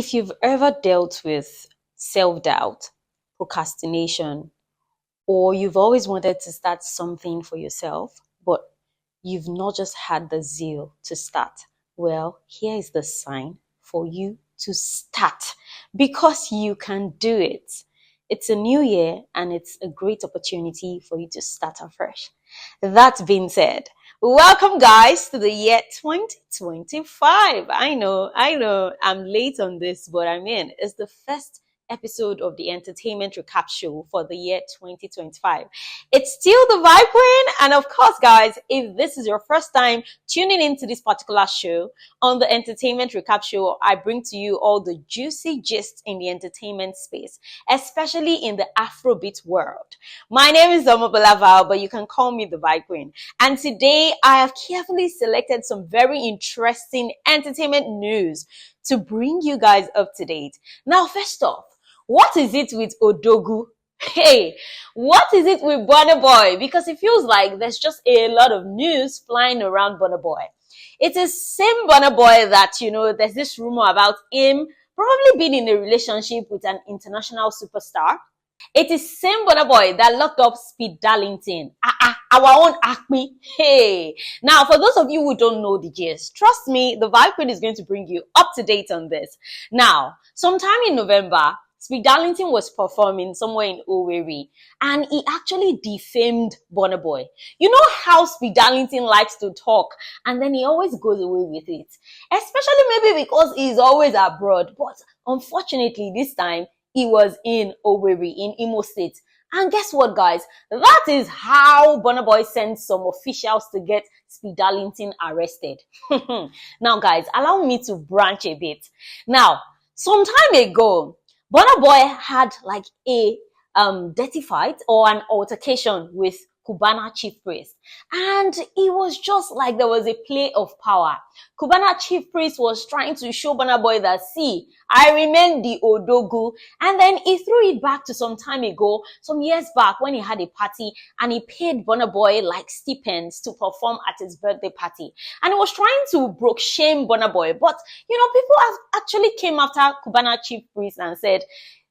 If you've ever dealt with self-doubt, procrastination, or you've always wanted to start something for yourself, but you've not just had the zeal to start, well, here is the sign for you to start because you can do it. It's a new year and it's a great opportunity for you to start afresh. That being said, welcome guys to the year 2025. I know, I'm late on this, but it's the first episode of the entertainment recap show for the year 2025. It's still the Vibe Queen, and of course, guys, if this is your first time tuning into this particular show on the entertainment recap show, I bring to you all the juicy gist in the entertainment space, especially in the Afrobeat world. My name is Omobola Val, but you can call me the Vibe Queen. And today, I have carefully selected some very interesting entertainment news to bring you guys up to date. Now, first off, what is it with Odogu? Hey, what is it with Burna Boy? Because it feels like there's just a lot of news flying around Burna Boy. It is same Burna Boy that, there's this rumor about him probably being in a relationship with an international superstar. It is same Burna Boy that locked up Speed Darlington. Our own Acme. Hey. Now, for those of you who don't know the gist, trust me, the Vibe Queen is going to bring you up to date on this. Now, sometime in November, Speed Darlington was performing somewhere in Owerri, and he actually defamed Burna Boy. You know how Speed Darlington likes to talk, and then he always goes away with it. Especially maybe because he's always abroad. But unfortunately, this time, he was in Owerri, in Imo State. And guess what, guys? That is how Burna Boy sent some officials to get Speed Darlington arrested. Now, guys, allow me to branch a bit. Now, some time ago, Burna Boy had like a dirty fight or an altercation with Cubana Chief Priest. And it was just like there was a play of power. Cubana Chief Priest was trying to show Burna Boy that, see, I remain the Odogu. And then he threw it back to some time ago, some years back when he had a party and he paid Burna Boy like stipends to perform at his birthday party. And he was trying to broke shame Burna Boy. But, people have actually came after Cubana Chief Priest and said,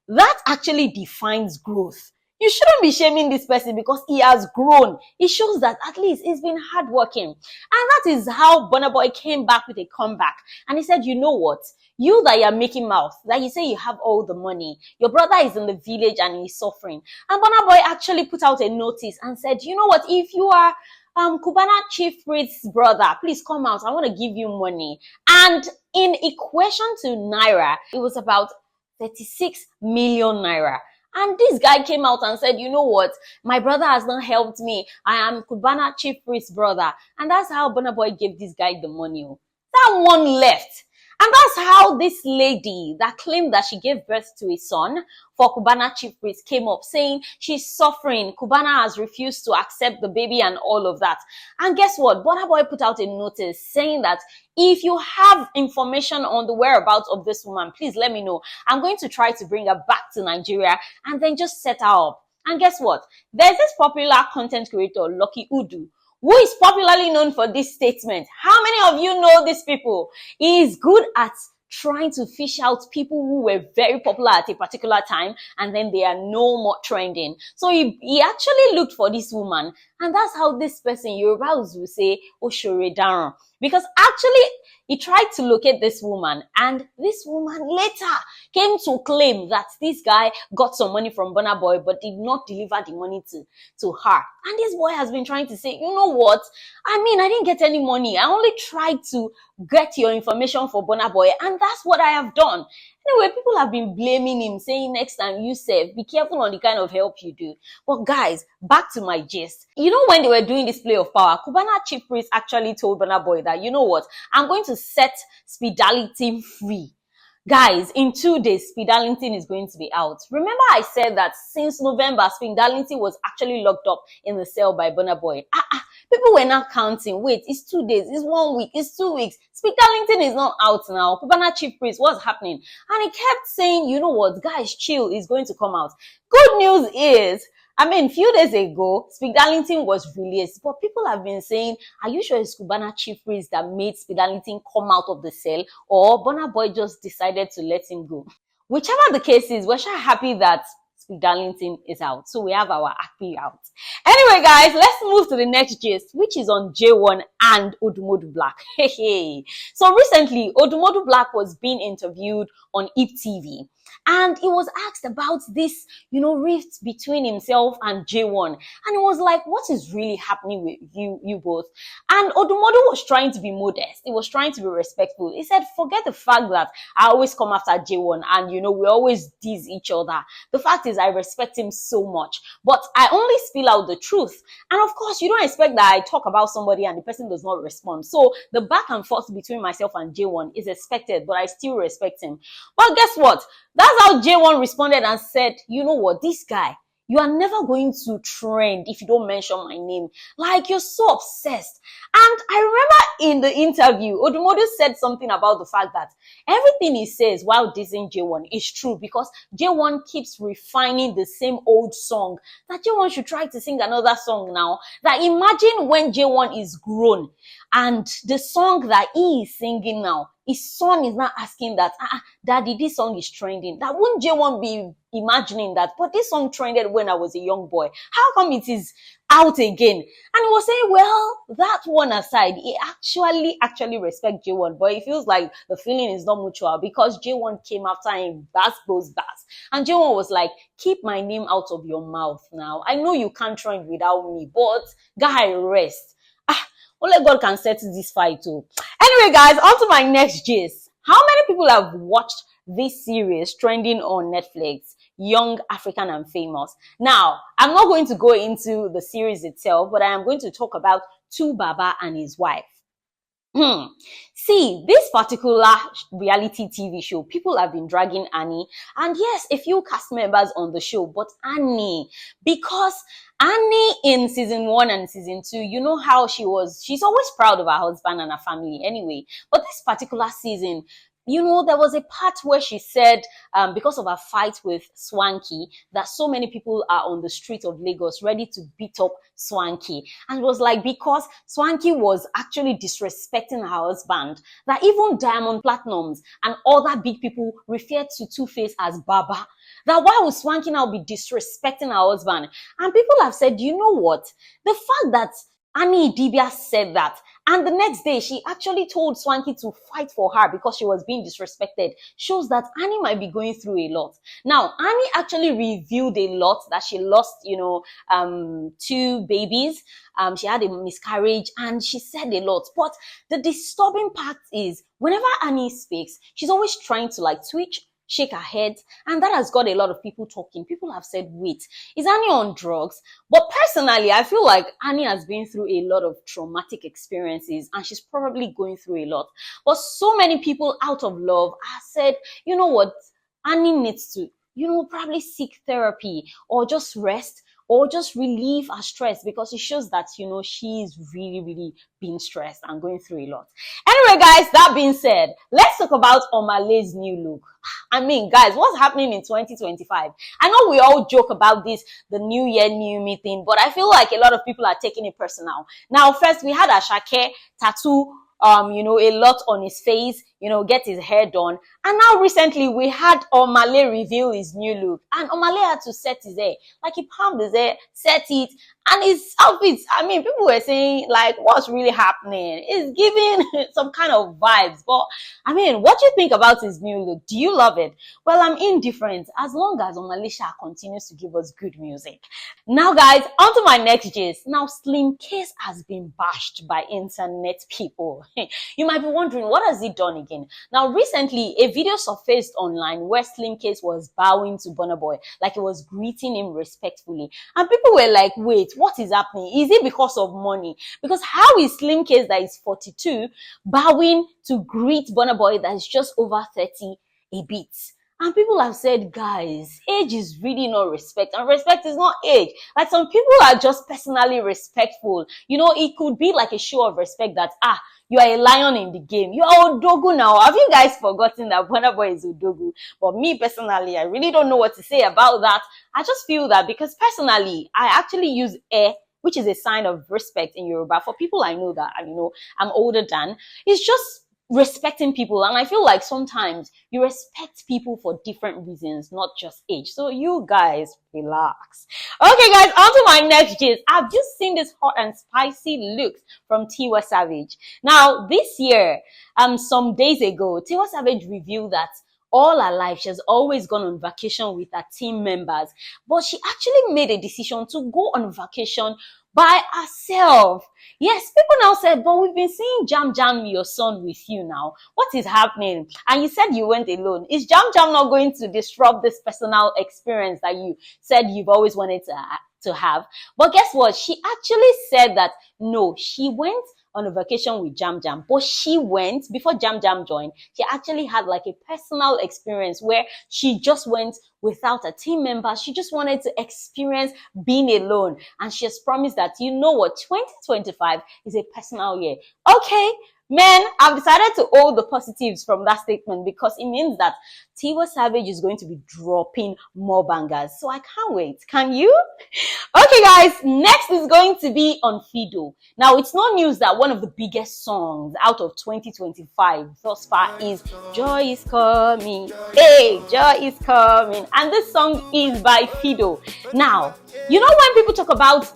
that actually defines growth. You shouldn't be shaming this person because he has grown. It shows that at least he's been hardworking. And that is how Burna Boy came back with a comeback. And he said, you know what? You that you're making mouth, that you say you have all the money, your brother is in the village and he's suffering. And Burna Boy actually put out a notice and said, you know what? If you are Cubana Chief Priest's brother, please come out. I want to give you money. And in equation to Naira, it was about 36 million Naira. And this guy came out and said, you know what? My brother has not helped me. I am Cubana Chief Priest's brother. And that's how Burna Boy gave this guy the money. That one left. And that's how this lady that claimed that she gave birth to a son for Cubana Chief Priest came up saying she's suffering. Cubana has refused to accept the baby and all of that. And guess what? Burna Boy put out a notice saying that if you have information on the whereabouts of this woman, please let me know. I'm going to try to bring her back to Nigeria and then just set her up. And guess what? There's this popular content creator, Lucky Udu, who is popularly known for this statement. How many of you know these people? He is good at trying to fish out people who were very popular at a particular time and then they are no more trending. So he actually looked for this woman, and that's how this person, Yorubas will say, Oshore Daron. Because actually, he tried to locate this woman, and this woman later came to claim that this guy got some money from Burna Boy but did not deliver the money to her. And this boy has been trying to say, you know what? I didn't get any money. I only tried to get your information for Burna Boy, and that's what I have done. Anyway, people have been blaming him, saying next time you save, be careful on the kind of help you do. But guys, back to my gist. When they were doing this play of power, Cubana Chief Priest actually told Burna Boy that, you know what, I'm going to set Speed Darlington free. Guys, in 2 days, Speed Darlington is going to be out. Remember I said that since November, Speed Darlington was actually locked up in the cell by Burna Boy. People were not counting. Wait, it's 2 days, it's 1 week, it's 2 weeks. Speed Darlington is not out now. Cubana Chief Priest, what's happening? And he kept saying, you know what, guys, chill, is going to come out. Good news is, I mean, a few days ago, Speed Darlington was released, but people have been saying, are you sure it's Cubana Chief Priest that made Speed Darlington come out of the cell, or Burna Boy just decided to let him go? Whichever the case is, we're sure happy that Speed Darlington is out. So we have our happy out. Anyway, guys, let's move to the next gist, which is on J1 and Odumodu Black. Hey. So recently, Odumodu Black was being interviewed on IP TV. And he was asked about this, rift between himself and J1. And he was like, what is really happening with you both? And Odumodu was trying to be modest. He was trying to be respectful. He said, forget the fact that I always come after J1 and, we always diss each other. The fact is, I respect him so much. But I only spill out the truth. And of course, you don't expect that I talk about somebody and the person does not respond. So the back and forth between myself and J1 is expected, but I still respect him. Well, guess what? That's how J1 responded and said, you know what, this guy, you are never going to trend if you don't mention my name. Like, you're so obsessed. And I remember in the interview, Odumodu said something about the fact that everything he says while dissing J1 is true because J1 keeps refining the same old song. That J1 should try to sing another song now. That imagine when J1 is grown and the song that he is singing now, his son is not asking that, Daddy, this song is trending. That wouldn't J1 be imagining that? But this song trended when I was a young boy. How come it is out again? And he was saying, well, that one aside, he actually respects J1, but it feels like the feeling is not mutual because J1 came after him, bass. And J1 was like, keep my name out of your mouth now. I know you can't trend without me, but guy, rest. Only God can settle this fight too. Anyway, guys, on to my next gist. How many people have watched this series trending on Netflix, Young, African and Famous? Now, I'm not going to go into the series itself, but I am going to talk about Tu Baba and his wife. See, this particular reality TV show, people have been dragging Annie, and yes, a few cast members on the show, but Annie, because Annie in season 1 and season 2, you know how she's always proud of her husband and her family anyway, but this particular season, there was a part where she said, because of her fight with Swanky, that so many people are on the street of Lagos ready to beat up Swanky. And it was like, because Swanky was actually disrespecting her husband, that even Diamond Platinums and other big people referred to Two-Face as Baba. That why would Swanky now be disrespecting her husband? And people have said, you know what? The fact that Annie Idibia said that, and the next day she actually told Swanky to fight for her because she was being disrespected, shows that Annie might be going through a lot. Now, Annie actually revealed a lot, that she lost, 2 babies. She had a miscarriage and she said a lot. But the disturbing part is whenever Annie speaks, she's always trying to twitch, shake her head, and that has got a lot of people talking. People have said, wait, is Annie on drugs? But personally, I feel like Annie has been through a lot of traumatic experiences and she's probably going through a lot. But so many people out of love have said, you know what, Annie needs to, probably seek therapy or just rest or just relieve her stress, because it shows that, she's really, really being stressed and going through a lot. Anyway, guys, that being said, let's talk about Omale's new look. I mean, guys, what's happening in 2025? I know we all joke about this, the new year, new me thing, but I feel like a lot of people are taking it personal. Now, first, we had Ashake tattoo, a lot on his face, get his hair done. And now recently we had Omale reveal his new look. And Omale had to set his hair. He palmed his hair, set it. And his outfits, people were saying, what's really happening? It's giving some kind of vibes. But, what do you think about his new look? Do you love it? Well, I'm indifferent as long as Omalisha continues to give us good music. Now, guys, on to my next gist. Now, Slim Case has been bashed by internet people. You might be wondering, what has he done again? Now, recently, a video surfaced online where Slim Case was bowing to Burna Boy, he was greeting him respectfully. And people were like, wait, what is happening? Is it because of money? Because how is Slim Case, that is 42, bowing to greet Burna Boy that is just over 30 a bit? And people have said, guys, age is really not respect, and respect is not age. Like, some people are just personally respectful. You know, it could be like a show of respect that, you are a lion in the game. You are Odogu now. Have you guys forgotten that Burna Boy is Odogu? But me personally, I really don't know what to say about that. I just feel that because personally, I actually use which is a sign of respect in Yoruba. For people I know that, I'm older than, it's just respecting people. And I feel like sometimes you respect people for different reasons, not just age. So you guys, relax. Okay, guys, on to my next gist. I've just seen this hot and spicy looks from Tiwa Savage. Now, this year, some days ago, Tiwa Savage revealed that all her life, she has always gone on vacation with her team members. But she actually made a decision to go on vacation by herself. Yes, people now said, but we've been seeing Jam Jam, your son, with you now. What is happening? And you said you went alone. Is Jam Jam not going to disrupt this personal experience that you said you've always wanted to have? But guess what? She actually said that, no, she went on a vacation with Jam Jam, but she went, before Jam Jam joined, she actually had like a personal experience where she just went without a team member. She just wanted to experience being alone. And she has promised that, you know what, 2025 is a personal year. Okay, man, I've decided to hold the positives from that statement because it means that Tiwa Savage is going to be dropping more bangers. So I can't wait. Can you? Okay, guys, next is going to be on Fido. Now, it's no news that one of the biggest songs out of 2025 thus far is Joy is Coming. Hey, Joy is Coming. And this song is by Fido. Now, you know when people talk about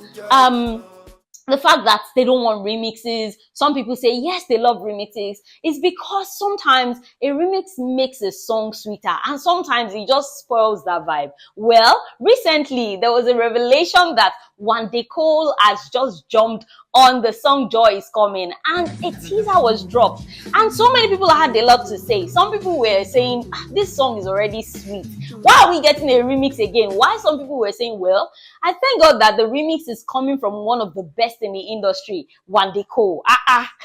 the fact that they don't want remixes, some people say, yes, they love remixes. It's because sometimes a remix makes a song sweeter and sometimes it just spoils that vibe. Well, recently, there was a revelation that Wande Cole has just jumped on the song Joy is Coming and a teaser was dropped. And so many people had a lot to say. Some people were saying, this song is already sweet. Why are we getting a remix again? Why some people were saying, well, I thank God that the remix is coming from one of the best in the industry, Wande Cole.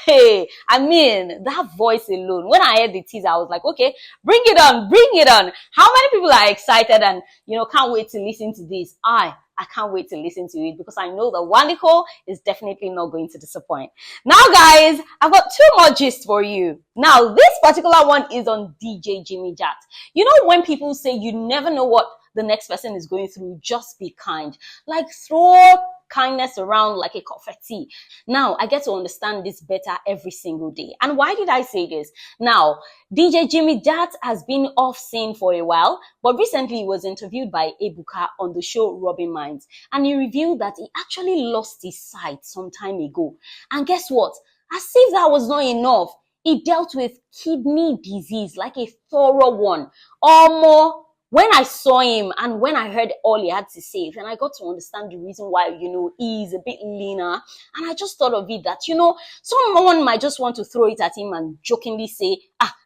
Hey, I mean, that voice alone, when I heard the teaser, I was like, okay, bring it on, bring it on. How many people are excited and, can't wait to listen to this? I can't wait to listen to it because I know that Wande Cole is definitely not going to disappoint. Now, guys, I've got two more gists for you. Now, this particular one is on DJ Jimmy Jat. You know, when people say you never know what the next person is going through, just be kind. Like, throw kindness around like a confetti. Now, I get to understand this better every single day. And why did I say this? Now, DJ Jimmy Jat has been off scene for a while, but recently he was interviewed by Ebuka on the show Rubbing Minds, and he revealed that he actually lost his sight some time ago. And guess what? As if that was not enough, he dealt with kidney disease, like a thorough one. Or more. When I saw him and when I heard all he had to say, then I got to understand the reason why, he's a bit leaner. And I just thought of it that, someone might just want to throw it at him and jokingly say,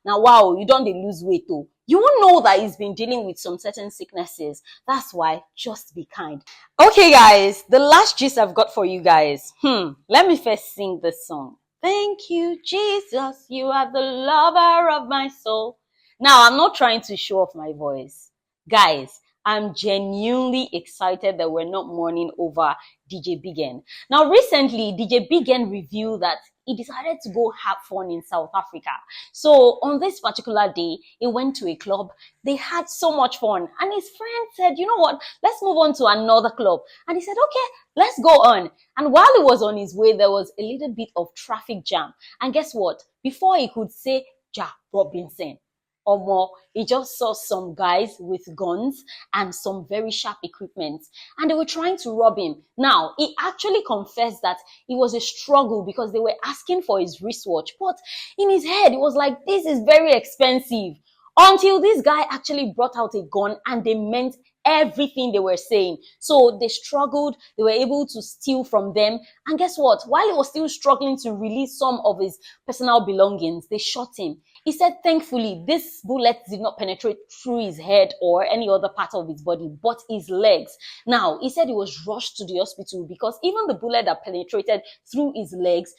now wow, you don't lose weight though. You won't know that he's been dealing with some certain sicknesses. That's why, just be kind. Okay, guys, the last gist I've got for you guys. Let me first sing this song. Thank you, Jesus, you are the lover of my soul. Now, I'm not trying to show off my voice. Guys, I'm genuinely excited that we're not mourning over DJ Big N. Now, recently, DJ Big N revealed that he decided to go have fun in South Africa. So, on this particular day, he went to a club. They had so much fun. And his friend said, you know what, let's move on to another club. And he said, okay, let's go on. And while he was on his way, there was a little bit of traffic jam. And guess what? Before he could say, Ja Robinson, or more, he just saw some guys with guns and some very sharp equipment, and they were trying to rob him. Now, he actually confessed that it was a struggle because they were asking for his wristwatch, but in his head, it was like, this is very expensive. Until this guy actually brought out a gun and they meant everything they were saying. So they struggled, they were able to steal from them. And guess what? While he was still struggling to release some of his personal belongings, they shot him. He said, thankfully, this bullet did not penetrate through his head or any other part of his body, but his legs. Now, he said he was rushed to the hospital because even the bullet that penetrated through his legs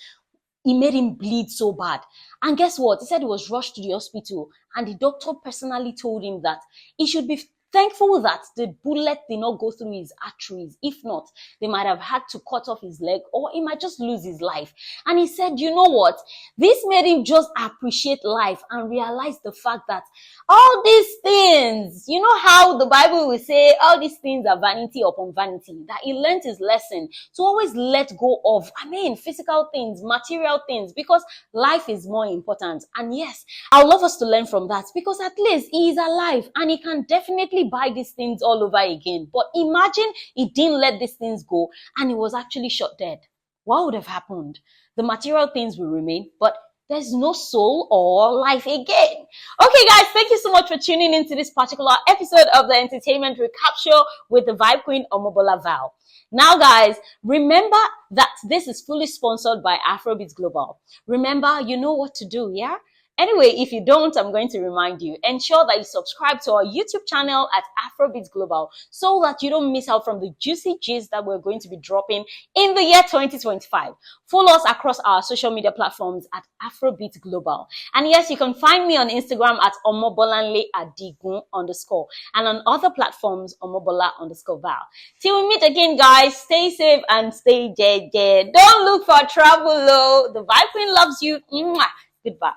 It made him bleed so bad. And guess what? He said he was rushed to the hospital, and the doctor personally told him that he should be thankful that the bullet did not go through his arteries. If not, they might have had to cut off his leg, or he might just lose his life. And he said, you know what? This made him just appreciate life and realize the fact that all these things, you know how the Bible will say all these things are vanity upon vanity, that he learned his lesson to always let go of, physical things, material things, because life is more important. And yes, I would love us to learn from that, because at least he is alive and he can definitely buy these things all over again. But imagine he didn't let these things go and he was actually shot dead. What would have happened? The material things will remain, but there's no soul or life again. Okay, guys, thank you so much for tuning into this particular episode of the Entertainment Recap Show with the Vibe Queen, Omobola Val. Now, guys, remember that this is fully sponsored by Afrobeatsglobal. Remember, you know what to do, yeah? Anyway, if you don't, I'm going to remind you. Ensure that you subscribe to our YouTube channel at Afrobeatsglobal so that you don't miss out from the juicy gist that we're going to be dropping in the year 2025. Follow us across our social media platforms at Afrobeatsglobal. And yes, you can find me on Instagram at omobolanle_adigun_ and on other platforms, omobola_val. Till we meet again, guys, stay safe and stay dead. Don't look for trouble, though. The Vibe Queen loves you. Mwah. Goodbye.